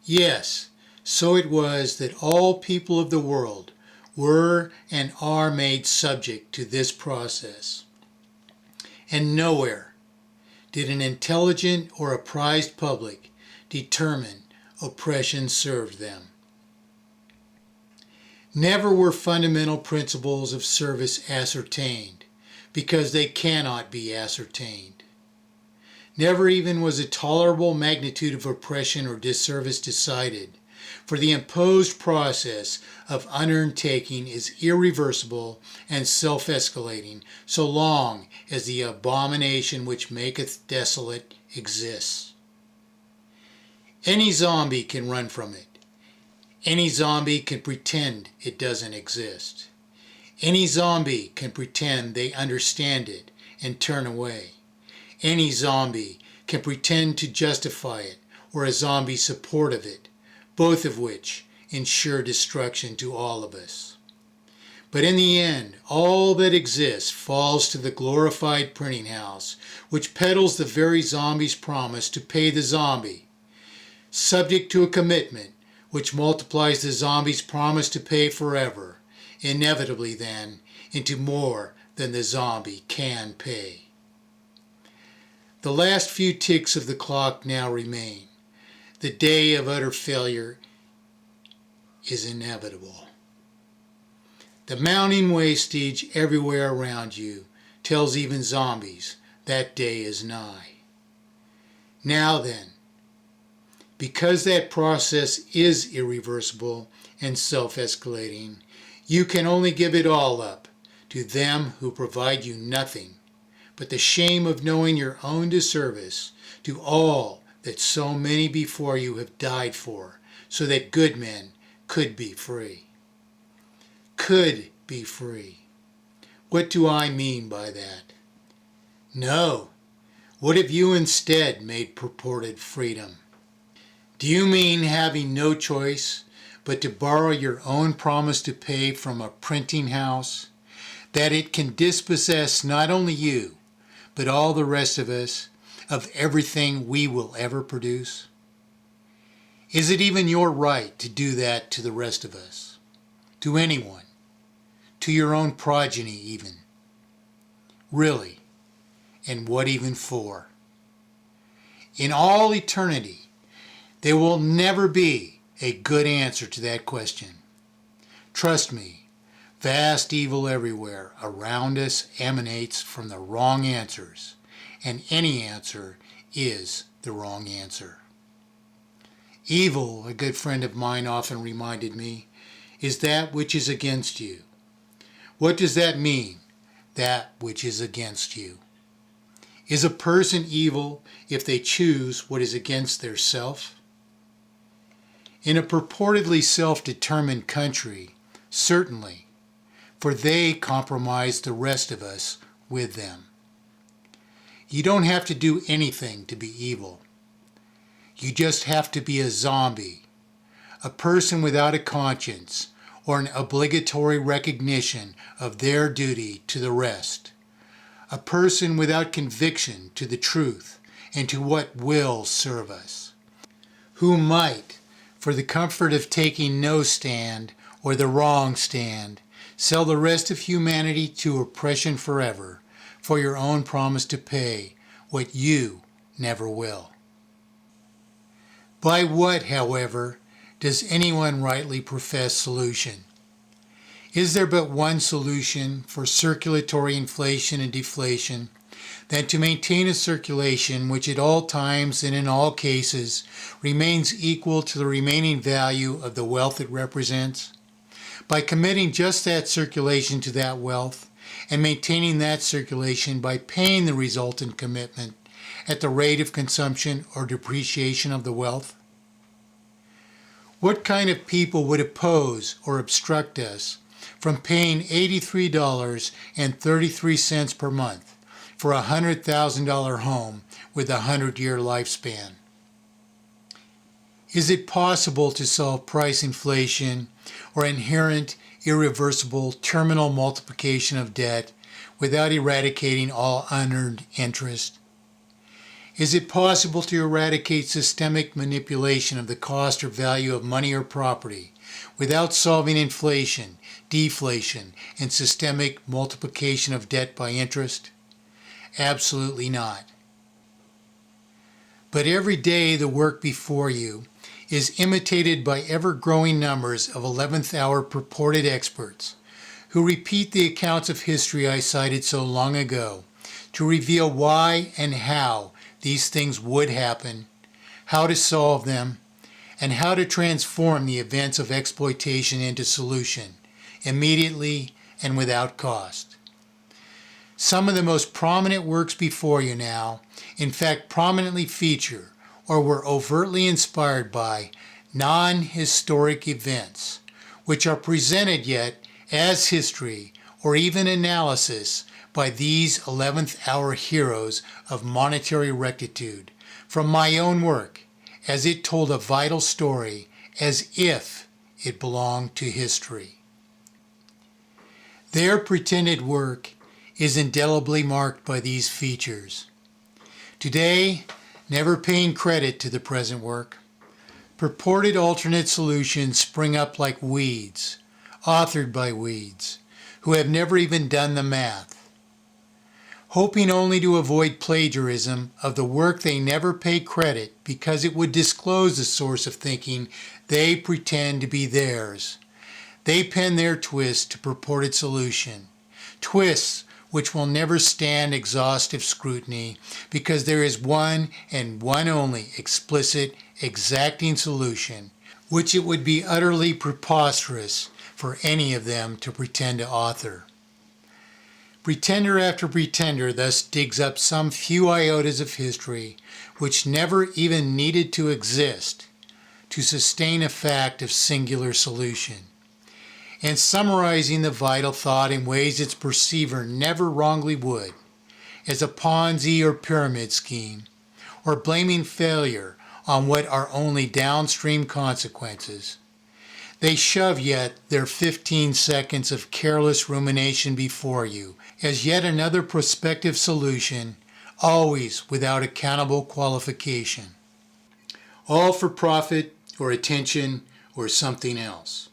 Yes, so it was that all people of the world were and are made subject to this process. And nowhere did an intelligent or apprised public determine oppression served them. Never were fundamental principles of service ascertained, because they cannot be ascertained. Never even was a tolerable magnitude of oppression or disservice decided, for the imposed process of unearned taking is irreversible and self-escalating so long as the abomination which maketh desolate exists. Any zombie can run from it. Any zombie can pretend it doesn't exist. Any zombie can pretend they understand it and turn away. Any zombie can pretend to justify it or a zombie's support of it, both of which ensure destruction to all of us. But in the end, all that exists falls to the glorified printing house, which peddles the very zombie's promise to pay the zombie, subject to a commitment which multiplies the zombie's promise to pay forever, inevitably then into more than the zombie can pay. The last few ticks of the clock now remain. The day of utter failure is inevitable. The mounting wastage everywhere around you tells even zombies that day is nigh. Now then, because that process is irreversible and self-escalating, you can only give it all up to them who provide you nothing but the shame of knowing your own disservice to all that so many before you have died for, so that good men could be free. Could be free. What do I mean by that? No. What have you instead made purported freedom? Do you mean having no choice but to borrow your own promise to pay from a printing house, that it can dispossess not only you, but all the rest of us, of everything we will ever produce? Is it even your right to do that to the rest of us? To anyone? To your own progeny even? Really? And what even for? In all eternity, there will never be a good answer to that question. Trust me, vast evil everywhere around us emanates from the wrong answers, and any answer is the wrong answer. Evil, a good friend of mine often reminded me, is that which is against you. What does that mean, that which is against you? Is a person evil if they choose what is against their self? In a purportedly self-determined country, certainly, for they compromise the rest of us with them. You don't have to do anything to be evil. You just have to be a zombie, a person without a conscience or an obligatory recognition of their duty to the rest, a person without conviction to the truth and to what will serve us, who might, for the comfort of taking no stand or the wrong stand, sell the rest of humanity to oppression forever for your own promise to pay what you never will. By what, however, does anyone rightly profess solution? Is there but one solution for circulatory inflation and deflation, than to maintain a circulation which at all times and in all cases remains equal to the remaining value of the wealth it represents? By committing just that circulation to that wealth, and maintaining that circulation by paying the resultant commitment at the rate of consumption or depreciation of the wealth? What kind of people would oppose or obstruct us from paying $83.33 per month for a $100,000 home with a 100-year lifespan? Is it possible to solve price inflation or inherent, irreversible terminal multiplication of debt without eradicating all unearned interest? Is it possible to eradicate systemic manipulation of the cost or value of money or property without solving inflation, deflation, and systemic multiplication of debt by interest? Absolutely not. But every day the work before you is imitated by ever-growing numbers of 11th hour purported experts who repeat the accounts of history I cited so long ago to reveal why and how these things would happen, how to solve them, and how to transform the events of exploitation into solution, immediately and without cost. Some of the most prominent works before you now, in fact, prominently feature or were overtly inspired by non-historic events, which are presented yet as history or even analysis by these 11th hour heroes of monetary rectitude from my own work, as it told a vital story as if it belonged to history. Their pretended work is indelibly marked by these features. Today, never paying credit to the present work, purported alternate solutions spring up like weeds, authored by weeds, who have never even done the math, hoping only to avoid plagiarism of the work they never pay credit because it would disclose the source of thinking they pretend to be theirs. They pen their twist to purported solution, twists which will never stand exhaustive scrutiny because there is one and one only explicit, exacting solution, which it would be utterly preposterous for any of them to pretend to author. Pretender after pretender thus digs up some few iotas of history which never even needed to exist to sustain a fact of singular solution, and summarizing the vital thought in ways its perceiver never wrongly would, as a Ponzi or pyramid scheme, or blaming failure on what are only downstream consequences. They shove yet their 15 seconds of careless rumination before you as yet another prospective solution, always without accountable qualification. All for profit or attention or something else.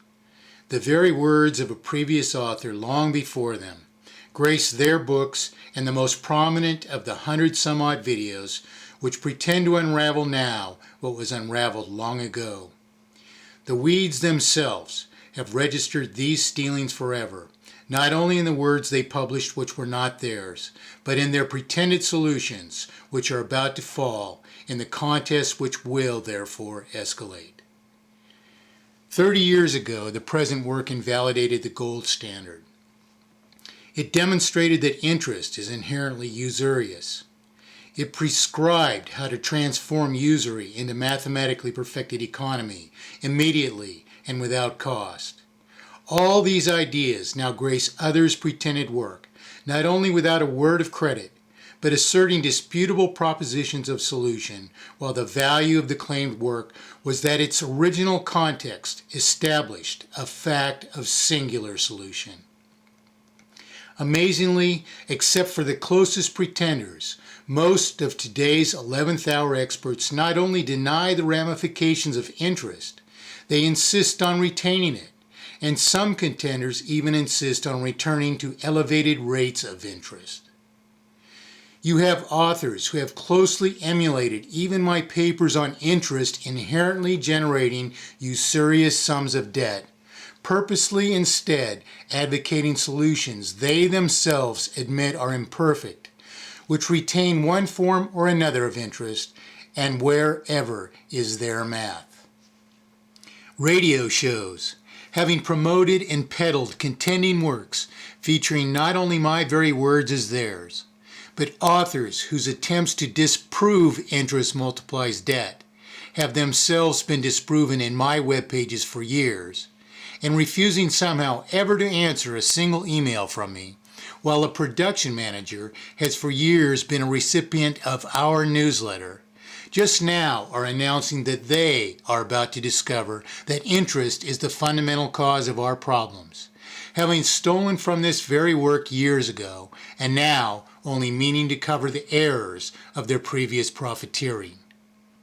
The very words of a previous author long before them grace their books and the most prominent of the 100-some-odd videos which pretend to unravel now what was unraveled long ago. The weeds themselves have registered these stealings forever, not only in the words they published which were not theirs, but in their pretended solutions which are about to fall in the contest which will, therefore, escalate. 30 years ago, the present work invalidated the gold standard. It demonstrated that interest is inherently usurious. It prescribed how to transform usury into mathematically perfected economy immediately and without cost. All these ideas now grace others' pretended work, not only without a word of credit, but asserting disputable propositions of solution, while the value of the claimed work was that its original context established a fact of singular solution. Amazingly, except for the closest pretenders, most of today's 11th hour experts not only deny the ramifications of interest, they insist on retaining it, and some contenders even insist on returning to elevated rates of interest. You have authors who have closely emulated even my papers on interest inherently generating usurious sums of debt, purposely instead advocating solutions they themselves admit are imperfect, which retain one form or another of interest, and wherever is their math. Radio shows, having promoted and peddled contending works featuring not only my very words as theirs, but authors whose attempts to disprove interest multiplies debt have themselves been disproven in my web pages for years, and refusing somehow ever to answer a single email from me, while a production manager has for years been a recipient of our newsletter, just now are announcing that they are about to discover that interest is the fundamental cause of our problems, having stolen from this very work years ago, and now, only meaning to cover the errors of their previous profiteering.